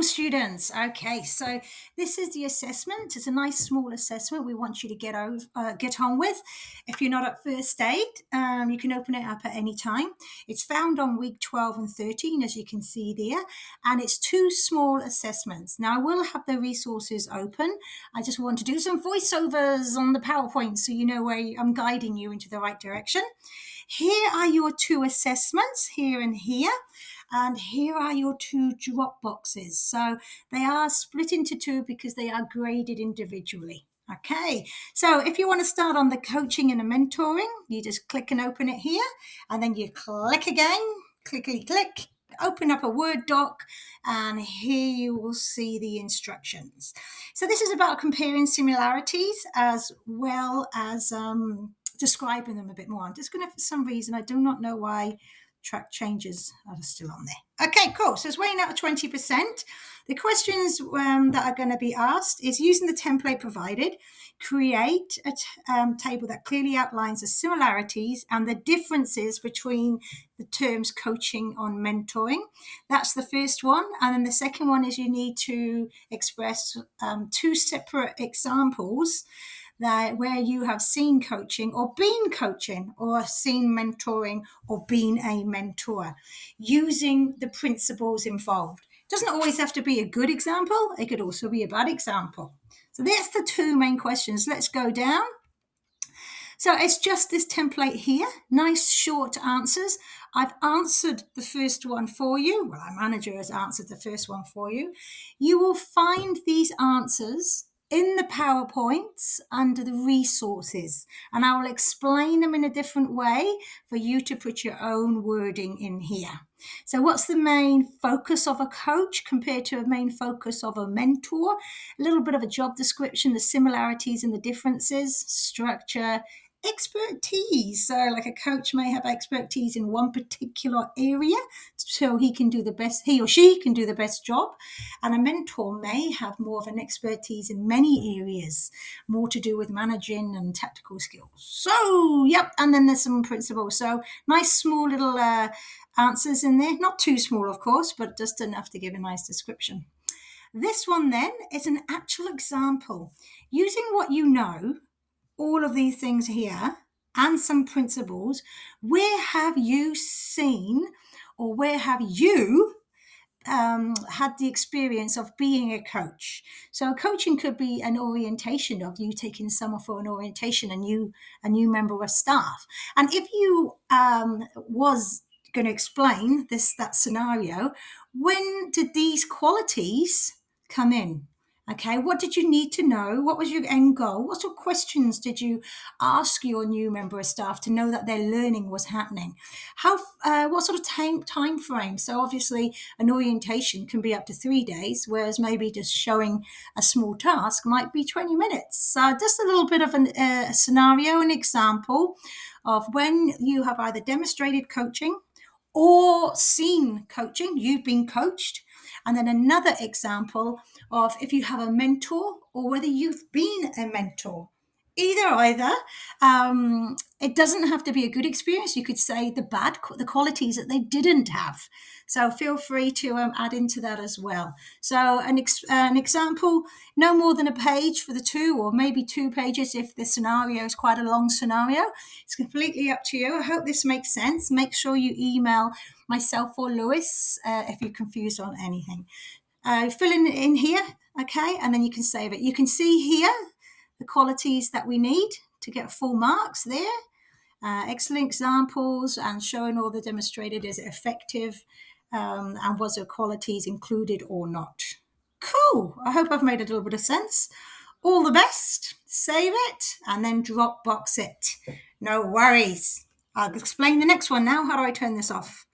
students. Okay, so this is the assessment. It's a nice small assessment we want you to get on with. If you're not at first aid, you can open it up at any time. It's found on week 12 and 13, as you can see there, and it's two small assessments. Now, I will have the resources open. I just want to do some voiceovers on the PowerPoint so you know where I'm guiding you into the right direction. Here are your two assessments, here and here. And here are your two drop boxes. So they are split into two because they are graded individually. Okay, so if you want to start on the coaching and the mentoring, you just click and open it here, and then you click again, clickety click, open up a Word doc, and here you will see the instructions. So this is about comparing similarities as well as describing them a bit more. I'm just going to, for some reason, I do not know why track changes are still on there. Okay, cool. So it's weighing out 20%. The questions that are going to be asked is using the template provided, create a table that clearly outlines the similarities and the differences between the terms coaching and mentoring. That's the first one. And then the second one is you need to express two separate examples that where you have seen coaching or been coaching or seen mentoring or been a mentor using the principles involved. It doesn't always have to be a good example. It could also be a bad example. So that's the two main questions. Let's go down. So it's just this template here, nice short answers. I've answered the first one for you. Well, our manager has answered the first one for you. You will find these answers in the PowerPoints under the resources, and I will explain them in a different way for you to put your own wording in here. So what's the main focus of a coach compared to a main focus of a mentor? A little bit of a job description, the similarities and the differences, structure, expertise. So like a coach may have expertise in one particular area so he or she can do the best job, and a mentor may have more of an expertise in many areas, more to do with managing and tactical skills. So and then there's some principles. So nice small little answers in there, not too small of course, but just enough to give a nice description. This one then is an actual example using what you know, all of these things here and some principles. Where have you seen or where have you had the experience of being a coach? So coaching could be an orientation of you taking someone for an orientation, a new member of staff. And if you was going to explain that scenario, when did these qualities come in? Okay, what did you need to know? What was your end goal? What sort of questions did you ask your new member of staff to know that their learning was happening? What sort of time frame? So obviously an orientation can be up to 3 days, whereas maybe just showing a small task might be 20 minutes. So just a little bit of a scenario, an example of when you have either demonstrated coaching or seen coaching, you've been coached. And then another example of if you have a mentor or whether you've been a mentor. Either. It doesn't have to be a good experience. You could say the qualities that they didn't have. So feel free to add into that as well. So an example, no more than a page for the two, or maybe 2 pages if the scenario is quite a long scenario. It's completely up to you. I hope this makes sense. Make sure you email myself or Lewis if you're confused on anything. Fill in here, okay, and then you can save it. You can see here the qualities that we need to get full marks there. Excellent examples and showing all the demonstrated, is it effective, and was there qualities included or not. Cool. I hope I've made a little bit of sense. All the best. Save it and then Dropbox it. No worries. I'll explain the next one now. How do I turn this off?